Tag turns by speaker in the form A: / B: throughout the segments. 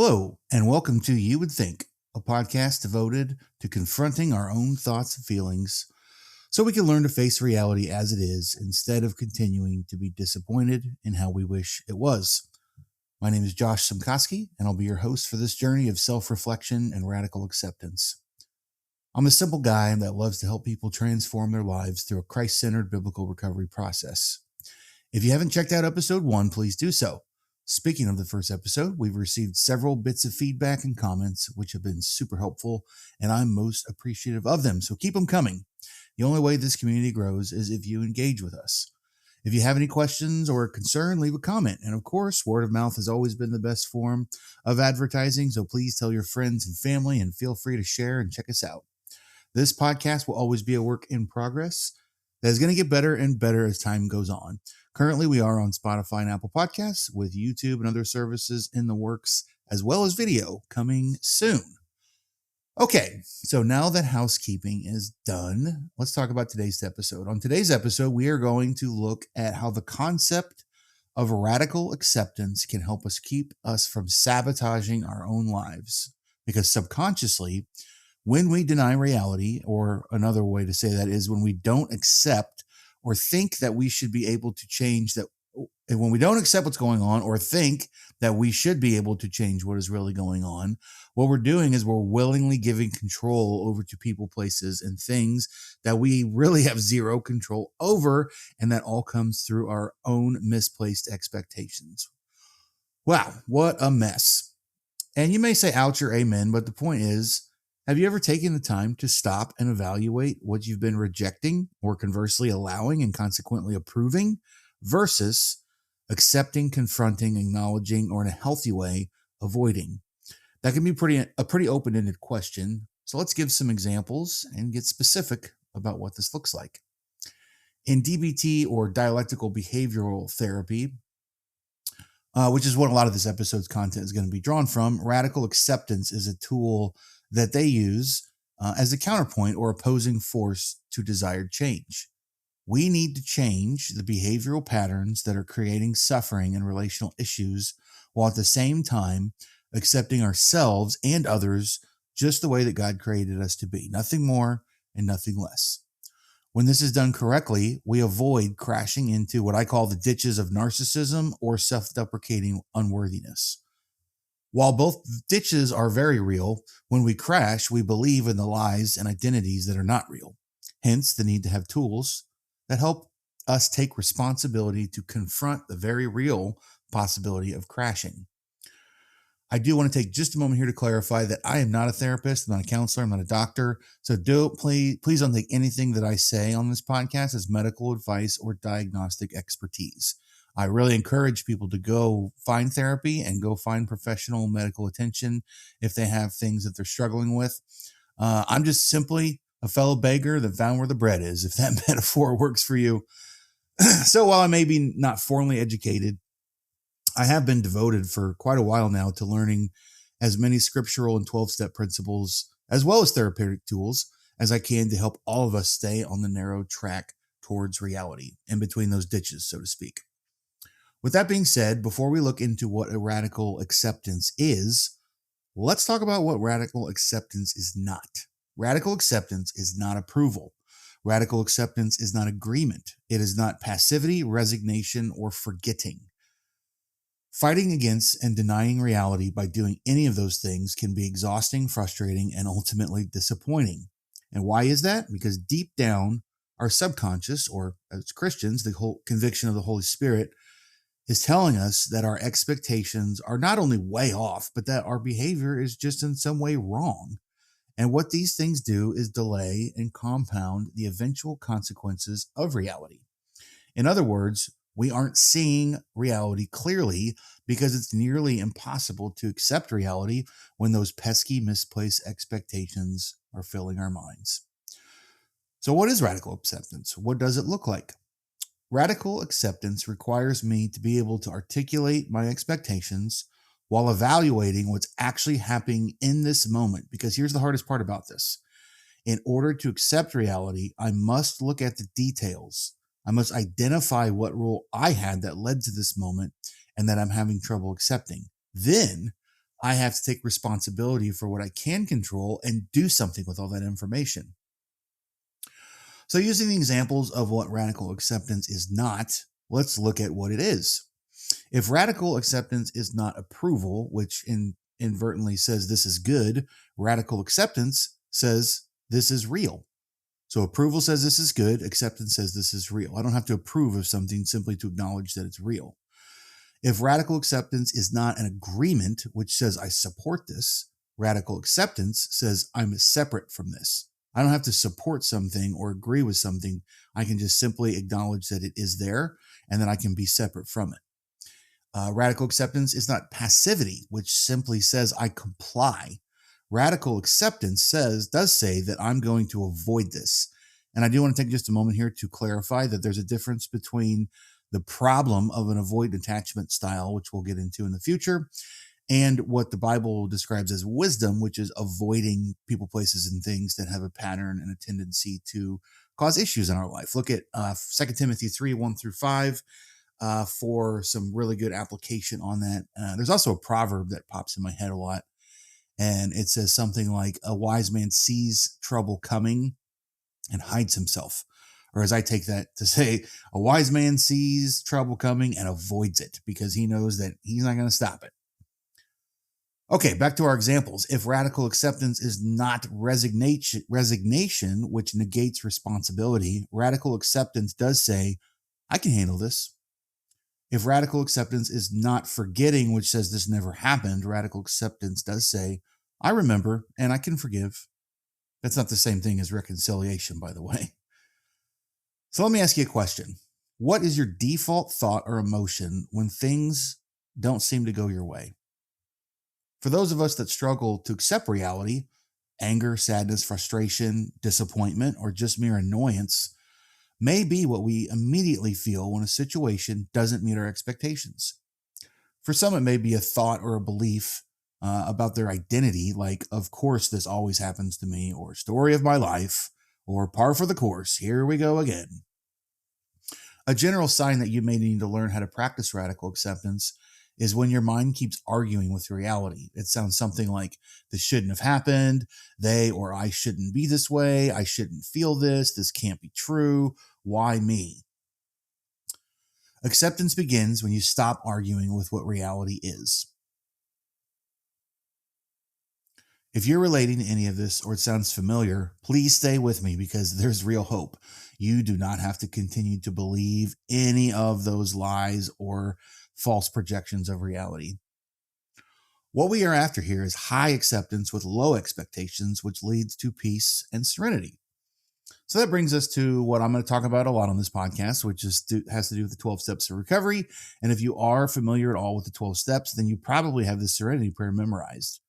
A: Hello, and welcome to You Would Think, a podcast devoted to confronting our own thoughts and feelings so we can learn to face reality as it is instead of continuing to be disappointed in how we wish it was. My name is Josh Simkoski, and I'll be your host for this journey of self-reflection and radical acceptance. I'm a simple guy that loves to help people transform their lives through a Christ-centered biblical recovery process. If you haven't checked out episode 1, please do so. Speaking of the first episode, we've received several bits of feedback and comments, which have been super helpful, and I'm most appreciative of them, so keep them coming. The only way this community grows is if you engage with us. If you have any questions or concern, leave a comment. And of course, word of mouth has always been the best form of advertising, so please tell your friends and family and feel free to share and check us out. This podcast will always be a work in progress that is going to get better and better as time goes on. Currently, we are on Spotify and Apple Podcasts with YouTube and other services in the works, as well as video coming soon. Okay, so now that housekeeping is done, let's talk about today's episode. On today's episode, we are going to look at how the concept of radical acceptance can help us keep us from sabotaging our own lives. Because subconsciously, when we deny reality, or another way to say that is when we don't accept or think that we should be able to change that, and when we don't accept what's going on or think that we should be able to change what is really going on, what we're doing is we're willingly giving control over to people, places, and things that we really have zero control over, and that all comes through our own misplaced expectations. Wow, what a mess. And you may say ouch or amen, but the point is, have you ever taken the time to stop and evaluate what you've been rejecting or conversely allowing and consequently approving versus accepting, confronting, acknowledging, or in a healthy way, avoiding? That can be a pretty open-ended question. So let's give some examples and get specific about what this looks like. In DBT, or dialectical behavioral therapy, which is what a lot of this episode's content is going to be drawn from, radical acceptance is a tool that they use as a counterpoint or opposing force to desired change. We need to change the behavioral patterns that are creating suffering and relational issues, while at the same time accepting ourselves and others just the way that God created us to be, nothing more and nothing less. When this is done correctly, we avoid crashing into what I call the ditches of narcissism or self-deprecating unworthiness. While both ditches are very real, when we crash, we believe in the lies and identities that are not real. Hence, the need to have tools that help us take responsibility to confront the very real possibility of crashing. I do want to take just a moment here to clarify that I am not a therapist, I'm not a counselor, I'm not a doctor. So please don't take anything that I say on this podcast as medical advice or diagnostic expertise. I really encourage people to go find therapy and go find professional medical attention if they have things that they're struggling with. I'm just simply a fellow beggar that found where the bread is, if that metaphor works for you. So while I may be not formally educated, I have been devoted for quite a while now to learning as many scriptural and 12-step principles, as well as therapeutic tools, as I can to help all of us stay on the narrow track towards reality, in between those ditches, so to speak. With that being said, before we look into what a radical acceptance is, let's talk about what radical acceptance is not. Radical acceptance is not approval. Radical acceptance is not agreement. It is not passivity, resignation, or forgetting. Fighting against and denying reality by doing any of those things can be exhausting, frustrating, and ultimately disappointing. And why is that? Because deep down, our subconscious, or as Christians, the whole conviction of the Holy Spirit, is telling us that our expectations are not only way off, but that our behavior is just in some way wrong. And what these things do is delay and compound the eventual consequences of reality. In other words, we aren't seeing reality clearly because it's nearly impossible to accept reality when those pesky misplaced expectations are filling our minds. So what is radical acceptance? What does it look like? Radical acceptance requires me to be able to articulate my expectations while evaluating what's actually happening in this moment. Because here's the hardest part about this. In order to accept reality, I must look at the details. I must identify what role I had that led to this moment and that I'm having trouble accepting. Then I have to take responsibility for what I can control and do something with all that information. So, using the examples of what radical acceptance is not, let's look at what it is. If radical acceptance is not approval, which inadvertently says this is good, radical acceptance says this is real. So approval says this is good, acceptance says this is real. I don't have to approve of something simply to acknowledge that it's real. If radical acceptance is not an agreement, which says I support this, radical acceptance says I'm separate from this. I don't have to support something or agree with something. I can just simply acknowledge that it is there and that I can be separate from it. Radical acceptance is not passivity, which simply says I comply. Radical acceptance does say that I'm going to avoid this. And I do want to take just a moment here to clarify that there's a difference between the problem of an avoid attachment style, which we'll get into in the future, and what the Bible describes as wisdom, which is avoiding people, places, and things that have a pattern and a tendency to cause issues in our life. Look at 2 Timothy 3, 1-5 for some really good application on that. There's also a proverb that pops in my head a lot, and it says something like, a wise man sees trouble coming and hides himself. Or as I take that to say, a wise man sees trouble coming and avoids it because he knows that he's not going to stop it. Okay, back to our examples. If radical acceptance is not resignation, which negates responsibility, radical acceptance does say, I can handle this. If radical acceptance is not forgetting, which says this never happened, radical acceptance does say, I remember and I can forgive. That's not the same thing as reconciliation, by the way. So let me ask you a question. What is your default thought or emotion when things don't seem to go your way? For those of us that struggle to accept reality, anger, sadness, frustration, disappointment, or just mere annoyance may be what we immediately feel when a situation doesn't meet our expectations. For some, it may be a thought or a belief about their identity, like, of course, this always happens to me, or story of my life, or par for the course, here we go again. A general sign that you may need to learn how to practice radical acceptance is when your mind keeps arguing with reality. It sounds something like, this shouldn't have happened, they or I shouldn't be this way, I shouldn't feel this can't be true, why me? Acceptance begins when you stop arguing with what reality is. If you're relating to any of this or it sounds familiar, please stay with me because there's real hope. You do not have to continue to believe any of those lies or false projections of reality. What we are after here is high acceptance with low expectations, which leads to peace and serenity. So that brings us to what I'm going to talk about a lot on this podcast, which has to do with the 12 steps of recovery. And if you are familiar at all with the 12 steps, then you probably have the serenity prayer memorized.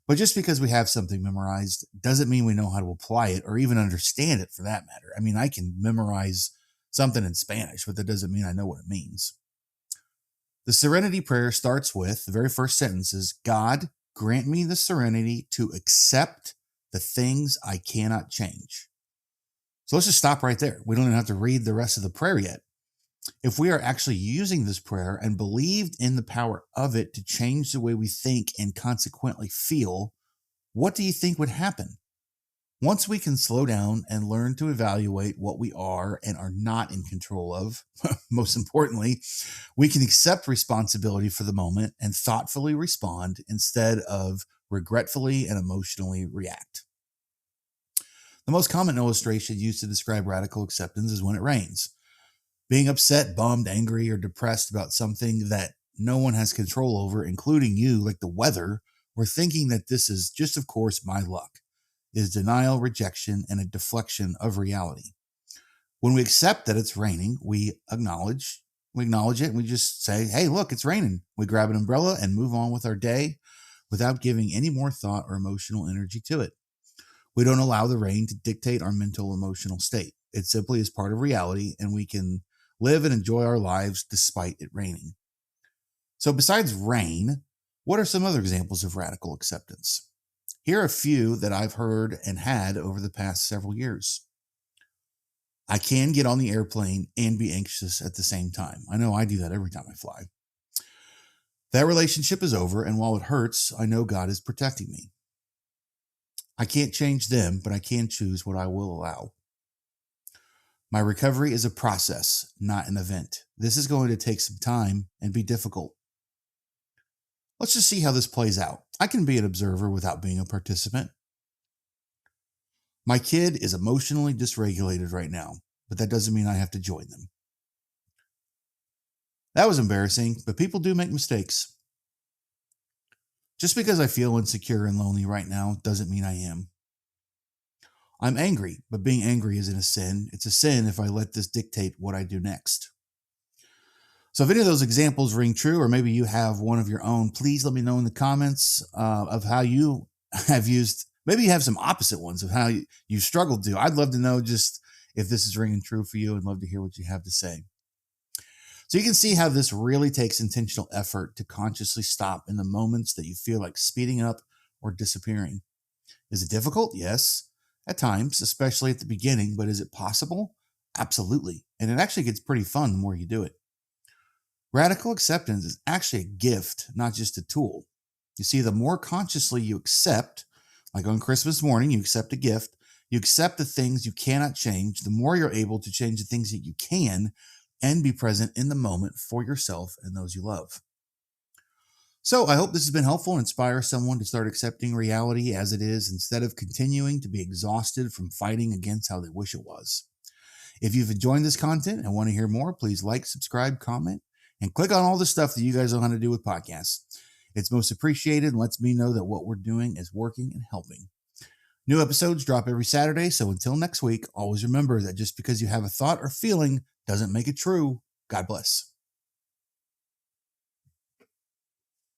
A: But just because we have something memorized doesn't mean we know how to apply it or even understand it for that matter. I mean, I can memorize something in Spanish, but that doesn't mean I know what it means. The serenity prayer starts with the very first sentence is, God, grant me the serenity to accept the things I cannot change. So let's just stop right there. We don't even have to read the rest of the prayer yet. If we are actually using this prayer and believed in the power of it to change the way we think and consequently feel, what do you think would happen? Once we can slow down and learn to evaluate what we are and are not in control of, most importantly, we can accept responsibility for the moment and thoughtfully respond instead of regretfully and emotionally react. The most common illustration used to describe radical acceptance is when it rains. Being upset, bummed, angry, or depressed about something that no one has control over, including you, like the weather, or thinking that this is just, of course, my luck, is denial, rejection, and a deflection of reality. When we accept that it's raining, we acknowledge it, and we just say, hey, look, it's raining. We grab an umbrella and move on with our day without giving any more thought or emotional energy to it. We don't allow the rain to dictate our mental, emotional state. It simply is part of reality, and we can live and enjoy our lives despite it raining. So besides rain, what are some other examples of radical acceptance? Here are a few that I've heard and had over the past several years. I can get on the airplane and be anxious at the same time. I know I do that every time I fly. That relationship is over, and while it hurts, I know God is protecting me. I can't change them, but I can choose what I will allow. My recovery is a process, not an event. This is going to take some time and be difficult. Let's just see how this plays out. I can be an observer without being a participant. My kid is emotionally dysregulated right now, but that doesn't mean I have to join them. That was embarrassing, but people do make mistakes. Just because I feel insecure and lonely right now doesn't mean I am. I'm angry, but being angry isn't a sin. It's a sin if I let this dictate what I do next. So if any of those examples ring true, or maybe you have one of your own, please let me know in the comments of how you have used, maybe you have some opposite ones of how you struggled to. I'd love to know just if this is ringing true for you, and love to hear what you have to say. So you can see how this really takes intentional effort to consciously stop in the moments that you feel like speeding up or disappearing. Is it difficult? Yes, at times, especially at the beginning, but is it possible? Absolutely. And it actually gets pretty fun the more you do it. Radical acceptance is actually a gift, not just a tool. You see, the more consciously you accept, like on Christmas morning, you accept a gift, you accept the things you cannot change, the more you're able to change the things that you can and be present in the moment for yourself and those you love. So I hope this has been helpful and inspire someone to start accepting reality as it is instead of continuing to be exhausted from fighting against how they wish it was. If you've enjoyed this content and want to hear more, please like, subscribe, comment, and click on all the stuff that you guys know how to do with podcasts. It's most appreciated and lets me know that what we're doing is working and helping. New episodes drop every Saturday, so until next week, always remember that just because you have a thought or feeling doesn't make it true. God bless.